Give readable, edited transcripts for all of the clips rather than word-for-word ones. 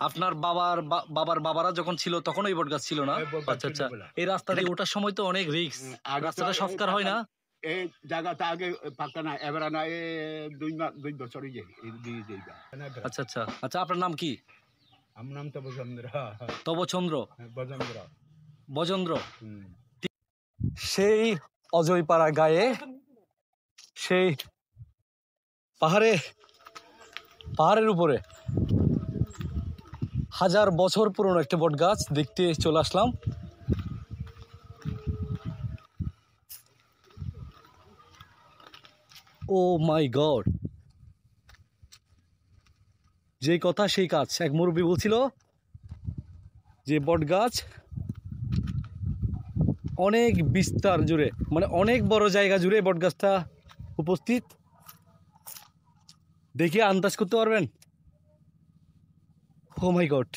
আপনার বাবার বাবারা যখন ছিল তখন ওই বট গাছ ছিল না? আচ্ছা আচ্ছা। এই রাস্তা দিয়ে ওঠার সময় তো অনেক রিস্ক, রাস্তাটা সংস্কার হয় না? এই জায়গাটা আগে পাকা না, এবার না 2 বছরই যে আচ্ছা আচ্ছা আচ্ছা। আপনার নাম কি? আমার নাম তবচন্দ্র। তবচন্দ্র? বজেন্দ্র। বজেন্দ্র। সেই অজয়পাড়া গায়ে সেই পাহাড়ের উপরে 1000 বছর পুরনো একটা বট গাছ দেখতে চলে আসলাম। ও মাই গড, যে কথা সেই কাজ। এক মুরব্বী বলছিল যে বট গাছ অনেক বিস্তার জুড়ে, মানে অনেক বড় জায়গা জুড়ে বট গাছটা উপস্থিত। দেখে আন্দাজ করতে পারবেন? ও মাই গড,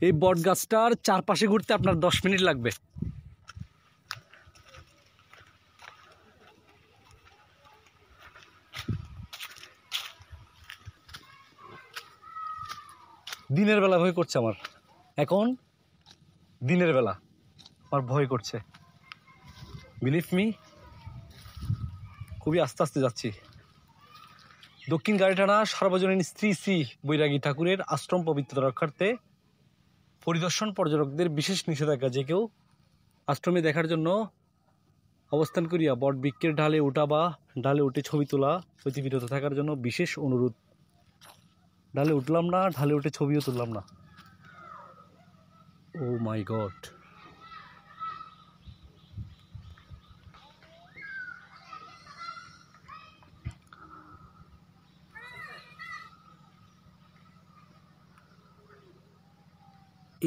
এই বট গাছটার চারপাশে ঘুরতে আপনার 10 মিনিট লাগবে। দিনের বেলা ভয় করছে আমার, এখন দিনের বেলা আমার ভয় করছে, বিলিভ মি। খুবই আস্তে আস্তে যাচ্ছি। দক্ষিণ গাড়িটানা সার্বজনীন শ্রী শ্রী বৈরাগী ঠাকুরের আশ্রম পবিত্রতা রক্ষার্থে পরিদর্শন পর্যটকদের বিশেষ নিষেধাজ্ঞা। যে কেউ আশ্রমে দেখার জন্য অবস্থান করিয়া বট বৃক্ষের ঢালে ওঠা বা ঢালে উঠে ছবি তোলা হইতে বিরত থাকার জন্য বিশেষ অনুরোধ। ঢালে উঠলাম না, ঢালে উঠে ছবিও তুললাম না। ও মাই গড,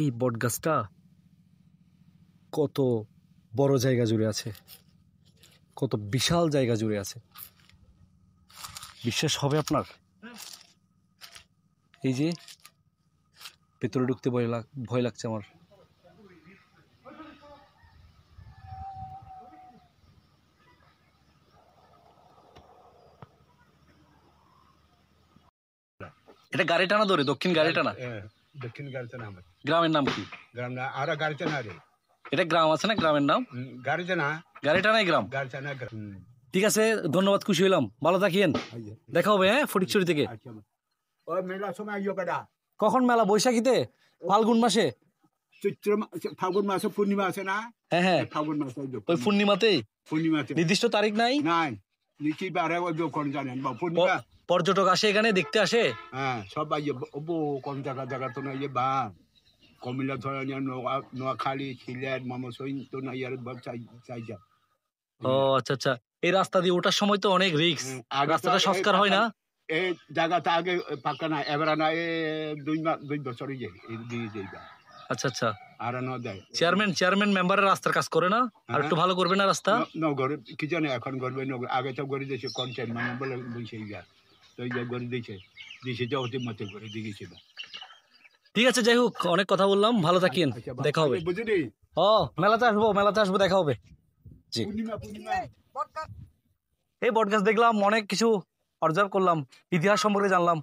এই বট গাছটা কত বড় জায়গা জুড়ে আছে, কত বিশাল জায়গা জুড়ে আছে, বিশ্বাস হবে আপনার? এই যে ভেতরে ঢুকতে ভয় লাগছে আমার। এটা গাড়ি টানা ধরে, দক্ষিণ গাড়ি টানা। দক্ষিণ গাড়ি টানা। গ্রামের নাম কি? গ্রাম না, আর গাড়ি টানা রে। এটা গ্রাম আছে না, গ্রামের নাম গাড়ি টানা। গাড়ি টানাই গ্রাম। গাড়ি টানা গ্রাম। ঠিক আছে, ধন্যবাদ, খুশি হইলাম। ভালো থাকিয়েন, দেখা হবে। হ্যাঁ, ফটিকছড়ি থেকে। ওই মেলার সময় আইও বেটা। কখন মেলা? বৈশাখীতে, ফাল্গুন মাসে। চৈত্র ফাল্গুন মাসে পূর্ণিমা আছে না? হ্যাঁ হ্যাঁ, ফাল্গুন মাসে। ওই পূর্ণিমাতেই। পূর্ণিমাতে নির্দিষ্ট তারিখ নাই? নাই, নিশ্চিত বারে ওই কোন জানেন বা পূর্ণিমা। পর্যটক আসে এখানে, দেখতে আসে। হ্যাঁ, সব আইয়ে কোন জায়গা তো না ইয়ে বা কমিলা ধরনের নোয়াখালী, সিলেট, ময়মনসিংহ তো না ইয়ার চাই যা। ও আচ্ছা আচ্ছা। এই রাস্তা দিয়ে ওঠার সময় তো অনেক রিস্ক, রাস্তাটা সংস্কার হয় না? এই জায়গাটা আগে পাকা না, এবার না 2 বছরই যে আচ্ছা আচ্ছা। আর না দেয়। চেয়ারম্যান মেম্বারের রাস্তার কাজ করে না? আর একটু ভালো করবে না রাস্তা? নগর কি জানে এখন করবে, আগে তো করে দিয়েছে কনটেন্ট মানে বলে বলছে যা, তো এই করে দিয়েছে যে অতি মতে করে দিয়েছে। ঠিক আছে, যাই হোক, অনেক কথা বললাম, ভালো থাকিয়েন, দেখা হবে। বুঝলি? ও, মেলাতে আসবো, দেখা হবে। জি। এই বটগাছ দেখলাম, অনেক কিছু অবজার্ভ করলাম, ইতিহাস সম্পর্কে জানলাম।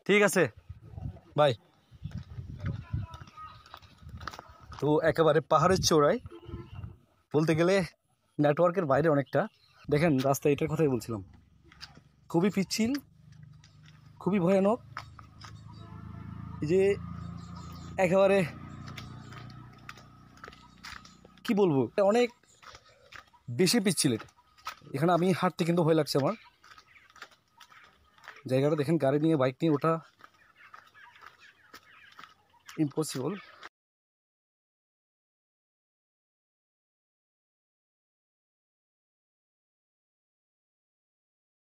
ঠিক আছে, বাই। তো একেবারে পাহাড়ের চূড়ায়, বলতে গেলে নেটওয়ার্কের বাইরে অনেকটা। দেখেন রাস্তা, এটার কথাই বলছিলাম, খুবই পিচ্ছিল, খুবই ভয়ানক। এই যে একেবারে কি বলবো, অনেক বেশি পিচ্ছিল। এখানে আমি হাঁটতে কিন্তু ভয় লাগছে আমার। জায়গাটা দেখেন, গাড়ি নিয়ে বাইক নিয়ে ওঠা ইম্পসিবল।